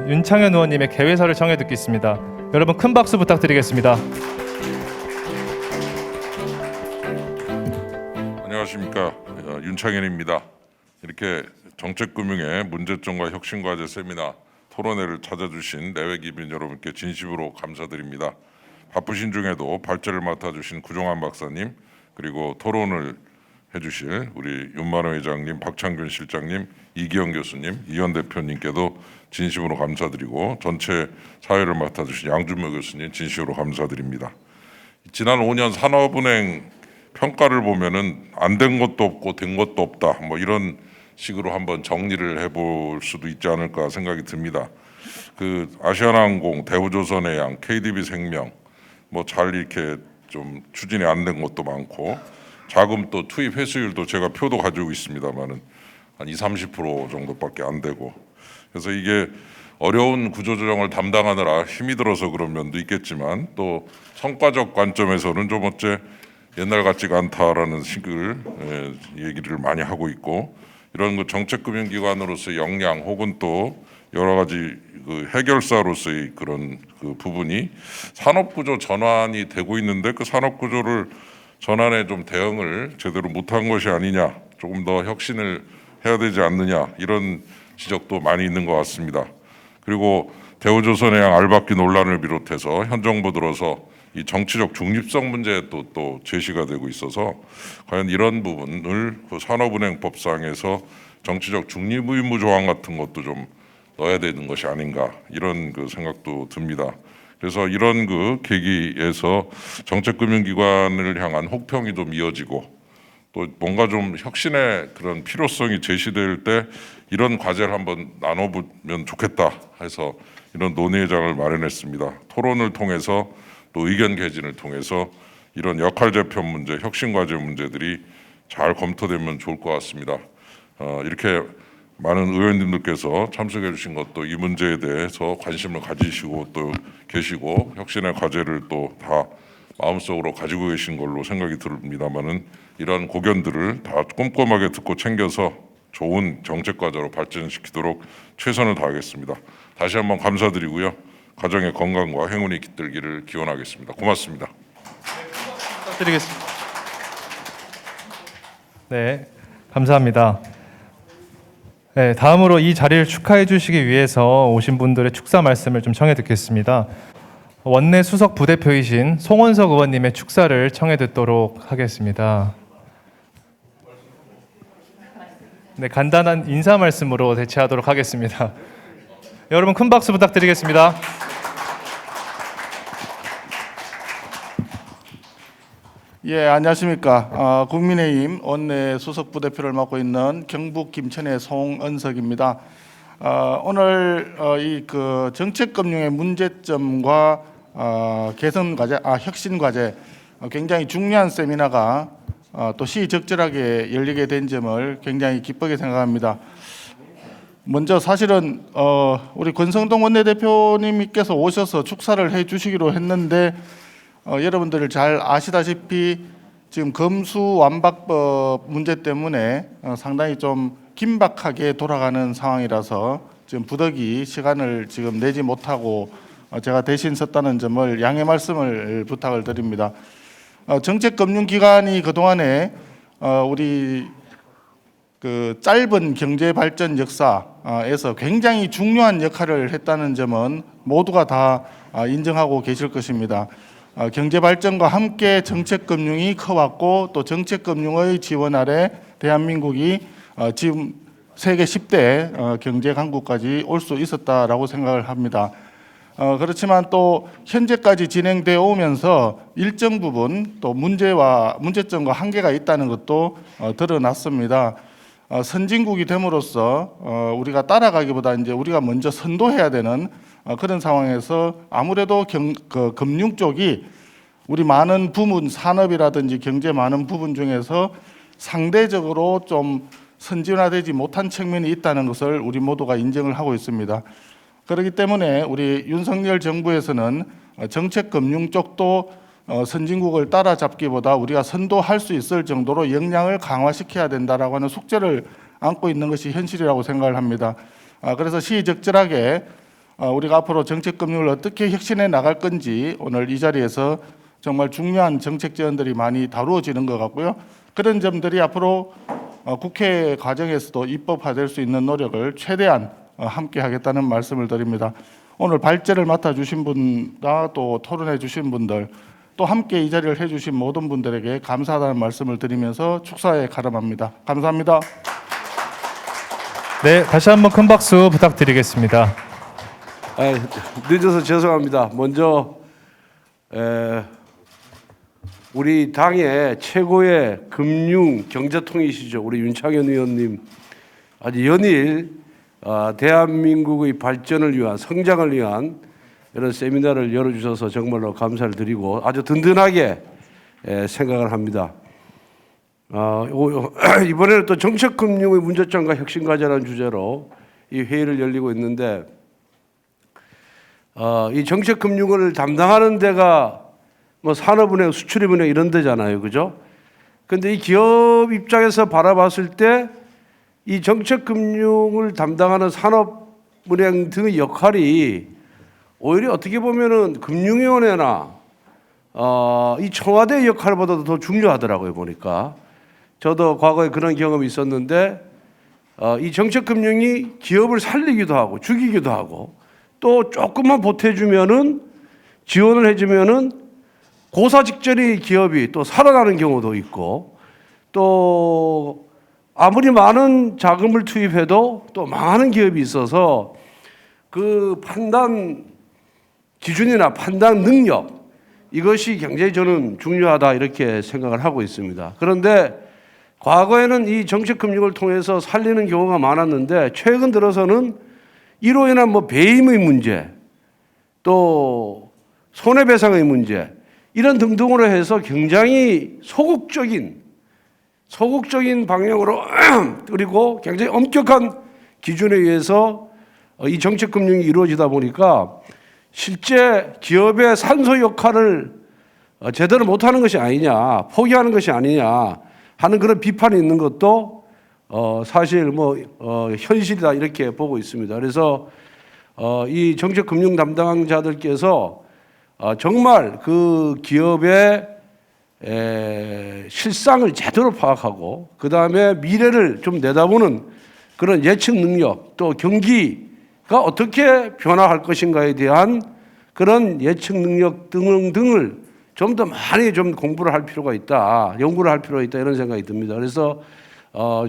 윤창현 의원님의 개회사를 청해 듣겠습니다. 여러분 큰 박수 부탁드리겠습니다. 안녕하십니까, 윤창현입니다. 이렇게 정책금융의 문제점과 혁신과제 세미나 토론회를 찾아주신 내외기빈 여러분께 진심으로 감사드립니다. 바쁘신 중에도 발제를 맡아주신 구종환 박사님, 그리고 토론을 해주실 우리 윤만호 회장님, 박창균 실장님, 이기영 교수님, 이현 대표님께도 진심으로 감사드리고 전체 사회를 맡아주신 양준모 교수님 진심으로 감사드립니다. 지난 5년 산업은행 평가를 보면은 안 된 것도 없고 된 것도 없다, 뭐 이런 식으로 한번 정리를 해볼 수도 있지 않을까 생각이 듭니다. 그 아시아나항공, 대우조선해양, KDB생명 뭐 잘 이렇게 좀 추진이 안 된 것도 많고, 자금 또 투입 회수율도 제가 표도 가지고 있습니다만은 한 20-30% 정도밖에 안 되고, 그래서 이게 어려운 구조조정을 담당하느라 힘이 들어서 그런 면도 있겠지만, 또 성과적 관점에서는 좀 어째 옛날 같지가 않다라는 식을 얘기를 많이 하고 있고, 이런 그 정책금융기관으로서의 역량 혹은 또 여러 가지 그 해결사로서의 그런 그 부분이 산업구조 전환이 되고 있는데, 그 산업구조를 전환에 좀 대응을 제대로 못한 것이 아니냐, 조금 더 혁신을 해야 되지 않느냐, 이런 지적도 많이 있는 것 같습니다. 그리고 대우조선해양 알박기 논란을 비롯해서 현 정부 들어서 이 정치적 중립성 문제도 또 제시가 되고 있어서, 과연 이런 부분을 그 산업은행법상에서 정치적 중립 의무 조항 같은 것도 좀 넣어야 되는 것이 아닌가, 이런 그 생각도 듭니다. 그래서 이런 그 계기에서 정책금융기관을 향한 혹평이 좀 이어지고, 또 뭔가 좀 혁신의 그런 필요성이 제시될 때 이런 과제를 한번 나눠보면 좋겠다 해서 이런 논의회장을 마련했습니다. 토론을 통해서 또 의견 개진을 통해서 이런 역할 재편 문제, 혁신 과제 문제들이 잘 검토되면 좋을 것 같습니다. 이렇게 많은 의원님들께서 참석해 주신 것도 이 문제에 대해서 관심을 가지시고 또 계시고, 혁신의 과제를 또 다 마음속으로 가지고 계신 걸로 생각이 듭니다만은, 이러한 고견들을 다 꼼꼼하게 듣고 챙겨서 좋은 정책 과제로 발전시키도록 최선을 다하겠습니다. 다시 한번 감사드리고요. 가정의 건강과 행운이 깃들기를 기원하겠습니다. 고맙습니다. 부탁드리겠습니다. 네, 감사합니다. 네, 다음으로 이 자리를 축하해 주시기 위해서 오신 분들의 축사 말씀을 좀 청해 듣겠습니다. 원내 수석 부대표이신 송원석 의원님의 축사를 청해 듣도록 하겠습니다. 네, 간단한 인사 말씀으로 대체하도록 하겠습니다. 여러분 큰 박수 부탁드리겠습니다. 예, 안녕하십니까. 국민의힘 원내 수석 부대표를 맡고 있는 경북 김천의 송은석입니다. 오늘 이 그 정책금융의 문제점과 개선 과제, 혁신 과제, 굉장히 중요한 세미나가 또 시적절하게 열리게 된 점을 굉장히 기쁘게 생각합니다. 먼저 사실은 우리 권성동 원내대표님께서 오셔서 축사를 해주시기로 했는데, 여러분들 잘 아시다시피 지금 검수완박법 문제 때문에 상당히 좀 긴박하게 돌아가는 상황이라서 지금 부득이 시간을 지금 내지 못하고 제가 대신 섰다는 점을 양해 말씀을 부탁을 드립니다. 정책금융기관이 그동안에 우리 그 짧은 경제 발전 역사에서 굉장히 중요한 역할을 했다는 점은 모두가 다 인정하고 계실 것입니다. 경제 발전과 함께 정책금융이 커왔고, 또 정책금융의 지원 아래 대한민국이 지금 세계 10대 경제 강국까지 올 수 있었다라고 생각을 합니다. 그렇지만 또 현재까지 진행되어 오면서 일정 부분 또 문제점과 한계가 있다는 것도 드러났습니다. 선진국이 됨으로써 우리가 따라가기보다 이제 우리가 먼저 선도해야 되는 그런 상황에서 아무래도 금융 쪽이 우리 많은 부문, 산업이라든지 경제 많은 부분 중에서 상대적으로 좀 선진화되지 못한 측면이 있다는 것을 우리 모두가 인정을 하고 있습니다. 그렇기 때문에 우리 윤석열 정부에서는 정책금융 쪽도 선진국을 따라잡기보다 우리가 선도할 수 있을 정도로 역량을 강화시켜야 된다라고 하는 숙제를 안고 있는 것이 현실이라고 생각을 합니다. 그래서 시적절하게 우리가 앞으로 정책금융을 어떻게 혁신해 나갈 건지 오늘 이 자리에서 정말 중요한 정책 제안들이 많이 다루어지는 것 같고요. 그런 점들이 앞으로 국회 과정에서도 입법화될 수 있는 노력을 최대한 함께 하겠다는 말씀을 드립니다. 오늘 발제를 맡아주신 분과 또 토론해 주신 분들 또 함께 이 자리를 해주신 모든 분들에게 감사하다는 말씀을 드리면서 축사에 가름합니다. 감사합니다. 네, 다시 한번 큰 박수 부탁드리겠습니다. 늦어서 죄송합니다. 먼저 우리 당의 최고의 금융 경제통이시죠. 우리 윤창현 의원님 아주 연일 대한민국의 발전을 위한 성장을 위한 이런 세미나를 열어주셔서 정말로 감사를 드리고 아주 든든하게 생각을 합니다. 이번에는 또 정책금융의 문제점과 혁신과제라는 주제로 이 회의를 열리고 있는데 이 정책금융을 담당하는 데가 뭐 산업은행, 수출입은행 이런 데잖아요, 그죠? 근데 이 기업 입장에서 바라봤을 때 이 정책금융을 담당하는 산업은행 등의 역할이 오히려 어떻게 보면은 금융위원회나 이 청와대 역할보다도 더 중요하더라고요, 보니까. 저도 과거에 그런 경험이 있었는데 이 정책금융이 기업을 살리기도 하고 죽이기도 하고 또 조금만 보태주면은 지원을 해주면은 고사 직전의 기업이 또 살아나는 경우도 있고 또 아무리 많은 자금을 투입해도 또 망하는 기업이 있어서 그 판단 기준이나 판단 능력 이것이 굉장히 저는 중요하다 이렇게 생각을 하고 있습니다. 그런데 과거에는 이 정책금융을 통해서 살리는 경우가 많았는데 최근 들어서는 이로 인한 뭐 배임의 문제 또 손해배상의 문제 이런 등등으로 해서 굉장히 소극적인 방향으로 그리고 굉장히 엄격한 기준에 의해서 이 정책금융이 이루어지다 보니까 실제 기업의 산소 역할을 제대로 못하는 것이 아니냐, 포기하는 것이 아니냐 하는 그런 비판이 있는 것도 사실 현실이다 이렇게 보고 있습니다. 그래서 이 정책금융 담당자들께서 정말 그 기업의 실상을 제대로 파악하고 그 다음에 미래를 좀 내다보는 그런 예측 능력 또 경기가 어떻게 변화할 것인가에 대한 그런 예측 능력 등을 좀 더 많이 좀 공부를 할 필요가 있다, 연구를 할 필요가 있다 이런 생각이 듭니다. 그래서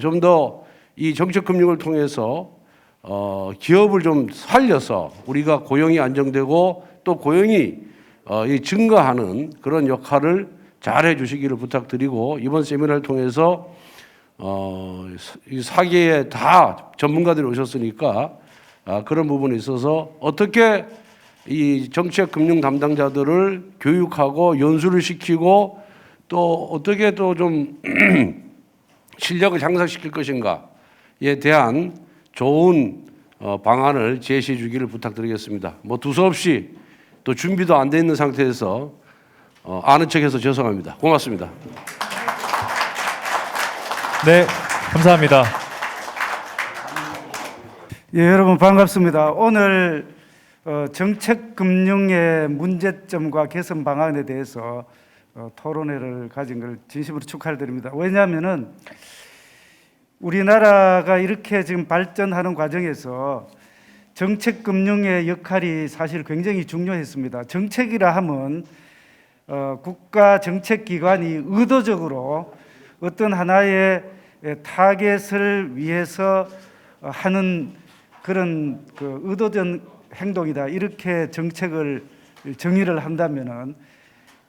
좀 더 이 정책금융을 통해서 기업을 좀 살려서 우리가 고용이 안정되고 또 고용이 증가하는 그런 역할을 잘 해주시기를 부탁드리고 이번 세미나를 통해서 이 4개의 다 전문가들이 오셨으니까 그런 부분에 있어서 어떻게 이 정책금융 담당자들을 교육하고 연수를 시키고 또 어떻게 또 좀 실력을 향상시킬 것인가에 대한 좋은 방안을 제시해 주기를 부탁드리겠습니다. 뭐 두서없이 또 준비도 안 돼 있는 상태에서 아는 척해서 죄송합니다. 고맙습니다. 네, 감사합니다. 예, 여러분 반갑습니다. 오늘 정책금융의 문제점과 개선 방안에 대해서 토론회를 가진 걸 진심으로 축하를 드립니다. 왜냐하면은 우리나라가 이렇게 지금 발전하는 과정에서 정책금융의 역할이 사실 굉장히 중요했습니다. 정책이라 하면 국가 정책기관이 의도적으로 어떤 하나의 타겟을 위해서 하는 그런 그 의도된 행동이다. 이렇게 정책을 정의를 한다면은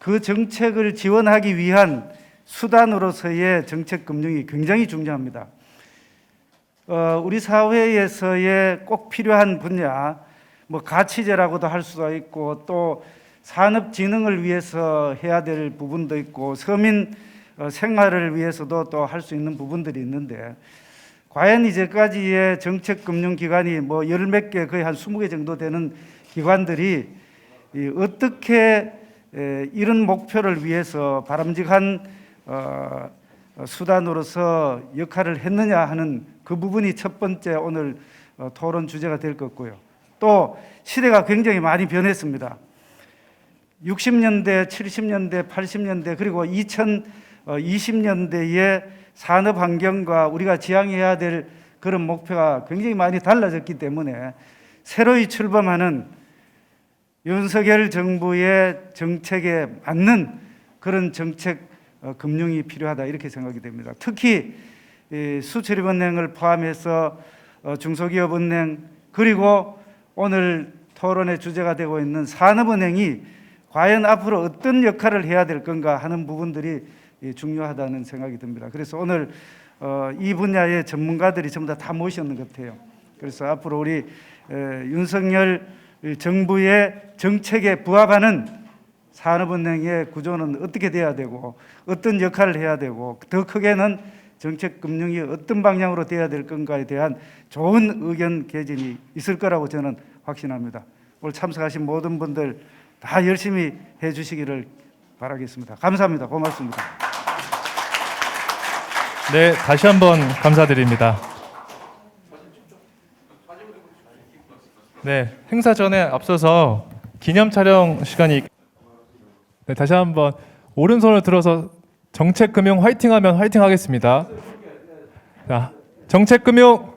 그 정책을 지원하기 위한 수단으로서의 정책금융이 굉장히 중요합니다. 우리 사회에서의 꼭 필요한 분야, 뭐 가치제라고도 할 수도 있고 또 산업진흥을 위해서 해야 될 부분도 있고 서민 생활을 위해서도 또 할 수 있는 부분들이 있는데 과연 이제까지의 정책금융기관이 뭐 열 몇 개 거의 한 20개 정도 되는 기관들이 어떻게 이런 목표를 위해서 바람직한 수단으로서 역할을 했느냐 하는 그 부분이 첫 번째 오늘 토론 주제가 될 것 같고요. 또 시대가 굉장히 많이 변했습니다. 60년대, 70년대, 80년대 그리고 2020년대의 산업 환경과 우리가 지향해야 될 그런 목표가 굉장히 많이 달라졌기 때문에 새로이 출범하는 윤석열 정부의 정책에 맞는 그런 정책 금융이 필요하다 이렇게 생각이 됩니다. 특히 수출입은행을 포함해서 중소기업은행 그리고 오늘 토론의 주제가 되고 있는 산업은행이 과연 앞으로 어떤 역할을 해야 될 건가 하는 부분들이 중요하다는 생각이 듭니다. 그래서 오늘 이 분야의 전문가들이 전부 다 모셨는 것 같아요. 그래서 앞으로 우리 윤석열 정부의 정책에 부합하는 산업은행의 구조는 어떻게 돼야 되고 어떤 역할을 해야 되고 더 크게는 정책금융이 어떤 방향으로 돼야 될 건가에 대한 좋은 의견 개진이 있을 거라고 저는 확신합니다. 오늘 참석하신 모든 분들 다 열심히 해주시기를 바라겠습니다. 감사합니다. 고맙습니다. 네, 다시 한번 감사드립니다. 네, 행사 전에 앞서서 기념 촬영 시간이 네, 다시 한번 오른손을 들어서 정책금융 화이팅하면 화이팅 하겠습니다. 자, 정책금융